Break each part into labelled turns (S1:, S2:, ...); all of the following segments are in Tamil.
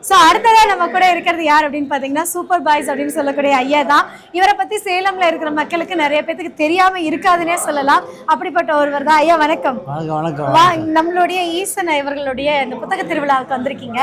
S1: ஸோ அடுத்ததாக நம்ம கூட இருக்கிறது யார் அப்படின்னு பார்த்தீங்கன்னா சூப்பர் பாய்ஸ் அப்படின்னு சொல்லக்கூடிய ஐயா தான். இவரை பற்றி சேலமில் இருக்கிற மக்களுக்கு நிறைய பேருக்கு தெரியாமல் இருக்காதுன்னே சொல்லலாம். அப்படிப்பட்ட ஒருவர் தான். ஐயா வணக்கம்.
S2: வணக்கம்.
S1: நம்மளுடைய ஈசன் இவர்களுடைய இந்த புத்தக திருவிழாவுக்கு வந்திருக்கீங்க.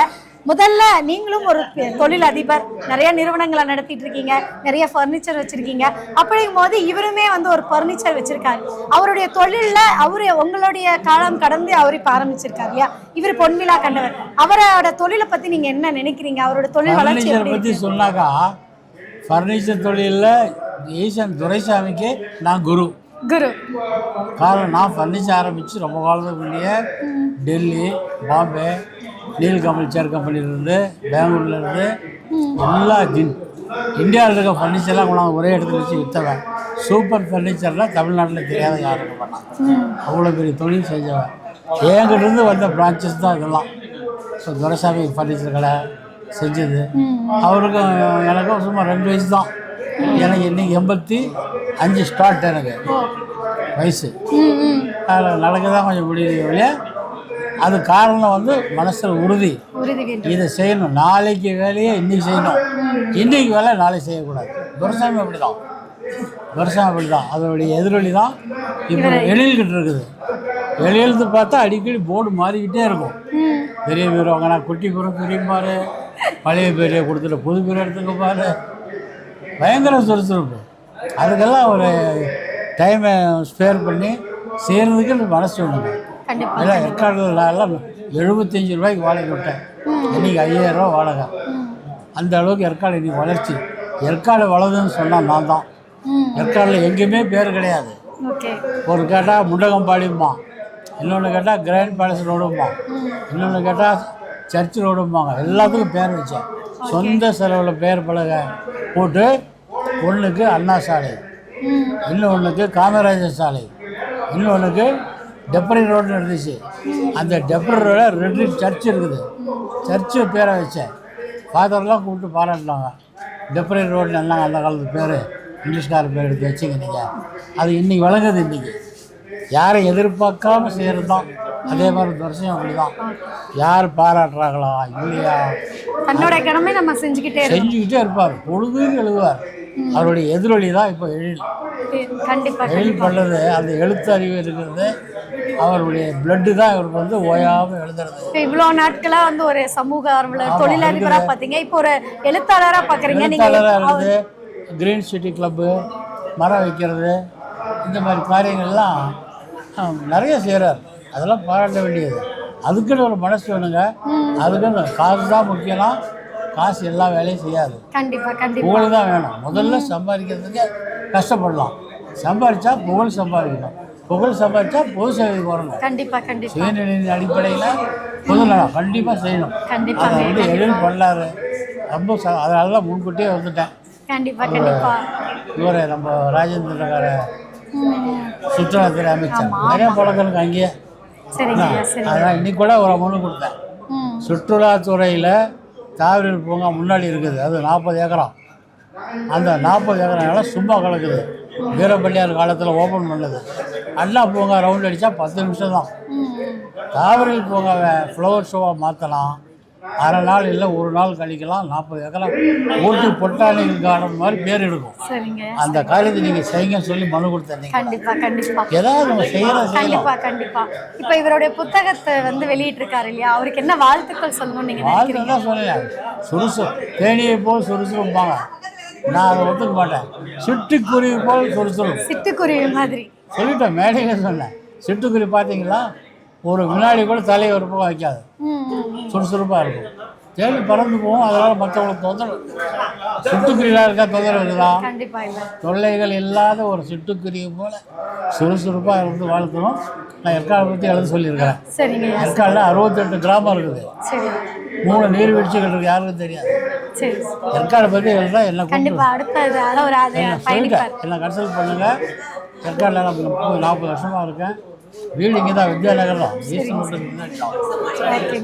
S1: முதல்ல நீங்களும் ஒரு தொழில் அதிபர், நிறைய நிறுவனங்களை நடத்திட்டு இருக்கீங்க, நிறைய ஃபர்னிச்சர் வச்சிருக்கீங்க. அப்படிங்கும் போது இவருமே ஒரு ஃபர்னிச்சர் வச்சிருக்காரு. அவருடைய தொழில்ல அவரு உங்களுடைய காலம் கடந்து அவர் இப்ப ஆரம்பிச்சிருக்காரு இல்லையா? இவர் பொன்விழா கண்டவர். அவரோட தொழிலை பத்தி நீங்க என்ன நினைக்கிறீங்க? அவரோட தொழில் வளர்ச்சி
S2: பத்தி சொன்னாக்கா, ஃபர்னிச்சர் தொழிலில் ஈசன் துரைசாமிக்கு நான் குரு. காரணம், நான் ஃபர்னிச்சர் ஆரம்பித்து ரொம்ப காலத்துக்கு முன்னே டெல்லி, பாம்பே, நீல்கமல் சேர் கம்பெனிலேருந்து, பெங்களூர்லேருந்து எல்லா இந்தியாவில் இருக்க ஃபர்னிச்சர்லாம் கொண்டாந்து ஒரே இடத்துல வச்சு விற்றவன். சூப்பர் ஃபர்னிச்சர்லாம் தமிழ்நாட்டில் தெரியாத யாரும் இருக்க மாட்டான். அவ்வளோ பெரிய தொழில் செஞ்சவன். என்கிட்டருந்து வந்த பிரான்ச்சஸ் தான் இதெல்லாம். ஸோ துரைசாமி ஃபர்னிச்சர் கடை செஞ்சது. அவருக்கும் எனக்கும் சும்மா 2 வயசு தான். எனக்கு இன்னைக்கு 85 ஸ்டார்ட் எனக்கு வயசு. அதில் நடக்க தான் கொஞ்சம் முடியல வழியா. அது காரணம் மனசில் உறுதி. இதை செய்யணும், நாளைக்கு வேலையை இன்றைக்கி செய்யணும், இன்றைக்கி வேலை நாளைக்கு செய்யக்கூடாது. துரைசாமி அப்படி தான். அதனுடைய எதிரொலி தான் இப்போ எழுதிக்கிட்டு இருக்குது. எழுத்து பார்த்தா அடிக்கடி போர்டு மாறிக்கிட்டே இருக்கும். பெரிய பேர் வாங்கினா குட்டி பேரும் பெரியப்பாரு, பழைய பேரையை கொடுத்துட்டு புது பேர் எடுத்துக்க பாரு. பயங்கர சுறுசுறுப்பு. அதுக்கெல்லாம் ஒரு டைமை ஸ்பேர் பண்ணி செய்கிறதுக்கு மனசு வேணுங்க. ஏன்னா ஏற்காடுல எல்லாம் 75 ரூபாய்க்கு வாடகை விட்டேன். இன்றைக்கி 5000 ரூபா வாடகை. அந்த அளவுக்கு ஏற்காடு இன்றைக்கி வளர்ச்சி. ஏற்காடு வளருதுன்னு சொன்னால் நான் தான். ஏற்காடில் எங்கேயுமே பேர் கிடையாது. ஒரு கேட்டால் முண்டகம்பாடிம்மா, இன்னொன்று கேட்டால் கிராண்ட் பேலஸ் ரோடும்மா, இன்னொன்று கேட்டால் சர்ச் ரோடும்பாங்க. எல்லாத்துக்கும் பேர் வச்சேன். சொந்த செலவில் பேர் பலகை போட்டு, ஒன்றுக்கு அண்ணா சாலை, இன்னொன்றுக்கு காமராஜர் சாலை, இன்னொன்றுக்கு டெப்பரி ரோடுன்னு இருந்துச்சு. அந்த டெப்பரி ரோடில் 2 சர்ச் இருக்குது. சர்ச்சு பேரை வச்சேன். ஃபாதர்லாம் கூப்பிட்டு பாராட்டினாங்க. டெப்பரி ரோடுன்னு எல்லாம் அந்த காலத்து பேர், இங்கிலீஷ்கார பேர் எடுத்து வச்சுங்க நீங்கள். அது இன்றைக்கி வழங்குது. இன்றைக்கி யாரை எதிர்பார்க்காம செய்கிறது தான். அதே மாதிரி துரைசாமி அப்படி தான். யார் பாராட்டுறாங்களா இல்லையா,
S1: தன்னோட கடமை நம்ம செஞ்சுக்கிட்டே
S2: இருப்பார். பொழுதுன்னு எழுதுவார். அவருடைய எதிரொலி தான் இப்போ எழில் பண்ணது. அந்த எழுத்து அறிவு இருக்கிறது, அவருடைய பிளட்டு தான் இவருக்கு ஓயாமல் எழுதுறது.
S1: இவ்வளோ நாட்களாக ஒரு சமூக ஆர்வலர், தொழிலதிபராக பார்த்தீங்க, இப்போ ஒரு எழுத்தாளராக பார்க்குறீங்க.
S2: எழுத்தாளராக இருக்குது. கிரீன் சிட்டி கிளப்பு, மரம் வைக்கிறது, இந்த மாதிரி காரியங்கள்லாம் நிறைய செய்கிறார். அதெல்லாம் பாராட்ட வேண்டியது. அதுக்குன்னு ஒரு மனசு வேணுங்க. அதுக்குன்னு காசு தான் முக்கியம். காசு எல்லா வேலையும் செய்யாது. புகழ் தான் வேணும். முதல்ல சம்பாதிக்கிறதுக்கு கஷ்டப்படலாம். சம்பாதிச்சா புகழ் சம்பாதிக்கணும். புகழ் சம்பாதிச்சா பொது சேவைக்கு வரணும். சுயநிலையின் அடிப்படையில் பொது நலம் கண்டிப்பாக செய்யணும். அதை எழில் பண்ணாரு. ரொம்ப அதனால தான் முன்கூட்டியே வந்துட்டேன். இவரை நம்ம ராஜேந்திரகார சுற்றுலாத்துறை அமைச்சர் நிறைய பழக்கங்களுக்கு அங்கேயே. அதனால் இன்னைக்கு கூட ஒரு மனு கொடுத்தேன். சுற்றுலாத்துறையில் தாவரவியல் பூங்கா முன்னாடி இருக்குது. அது 40 ஏக்கரம். அந்த 40 ஏக்கரம் இடம் சும்மா கிடக்குது. வீரப்பள்ளியார் காலத்தில் ஓப்பன் பண்ணது. அண்ணா பூங்கா ரவுண்ட் அடித்தா 10 நிமிஷம் தான். தாவரவியல் பூங்காவை ஃப்ளவர் ஷோவாக மாற்றலாம். அரை நாள் இல்லை, ஒரு நாள் கழிக்கலாம். 40 ஏக்கரம் ஊட்டி பொட்டானிக்கல் கார்டன் மாதிரி பேர் எடுக்கும். அந்த காரியத்தை நீங்கள் செய்யுங்கன்னு சொல்லி மனு கொடுத்தீங்க. ஏதாவது நம்ம செய்யலாம்.
S1: இப்போ இவருடைய புத்தகத்தை வெளியிட்டிருக்காரு இல்லையா, அவருக்கு என்ன வாழ்த்துக்கள் சொல்லணும்? நீங்கள்
S2: வாழ்த்து தான் சொல்லலாம். தேனியை போல் சுறுசுறுப்பாங்க. நான் அதை ஒத்துக்க மாட்டேன். சிட்டுக்குருவி போல் சுறுசுறுப்பு.
S1: சிட்டுக்குருவி மாதிரி
S2: சொல்லிட்டேன். மேடையில் சொன்னேன். சிட்டுக்குருவி பார்த்தீங்களா, ஒரு வினாடி கூட தலையை ஒரு பக்கம் வைக்காது. சுறுசுறுப்பாக இருக்கும். தேடி பறந்து போகும். அதனால் மற்றவங்களுக்கு தொந்தரவு. சிட்டுக்குருவியாக இருக்கா தொந்தரவு இருக்குதா? தொல்லைகள் இல்லாத ஒரு சிட்டுக்குருவி போல் சுறுசுறுப்பாக இருந்து வாழ்க்கணும். நான் ஏற்காடை பற்றி எழுத சொல்லியிருக்கிறேன். ஏற்காடில் 68 கிராமம் இருக்குது. 3 நீர்வீழ்ச்சிகள் இருக்குது. யாருக்கும் தெரியாது. ஏற்காடை பற்றி எழுதுனா என்ன சொல்லிட்டேன். என்ன கன்சல்ட் பண்ணுங்கள். ஏற்காடில் நான் 40 வருஷமாக இருக்கேன். வீடு இங்கே தான், வித்யாநகர் தான்.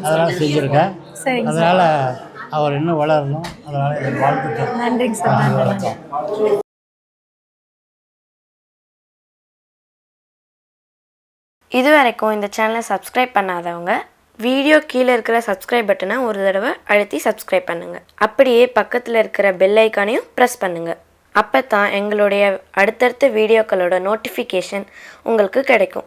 S2: அதனால் செஞ்சுருக்கேன். அதனால் அவர் இன்னும் வளரணும். அதனால் எனக்கு வாழ்த்துக்கள்.
S1: நன்றிங்க சார்.
S2: வணக்கம்.
S3: இதுவரைக்கும் இந்த சேனலை சப்ஸ்கிரைப் பண்ணாதவங்க வீடியோ கீழே இருக்கிற சப்ஸ்கிரைப் பட்டனை ஒரு தடவை அழுத்தி சப்ஸ்கிரைப் பண்ணுங்கள். அப்படியே பக்கத்தில் இருக்கிற பெல் ஐக்கானையும் ப்ரெஸ் பண்ணுங்கள். அப்போ தான் எங்களுடைய அடுத்தடுத்த வீடியோக்களோட நோட்டிஃபிகேஷன் உங்களுக்கு கிடைக்கும்.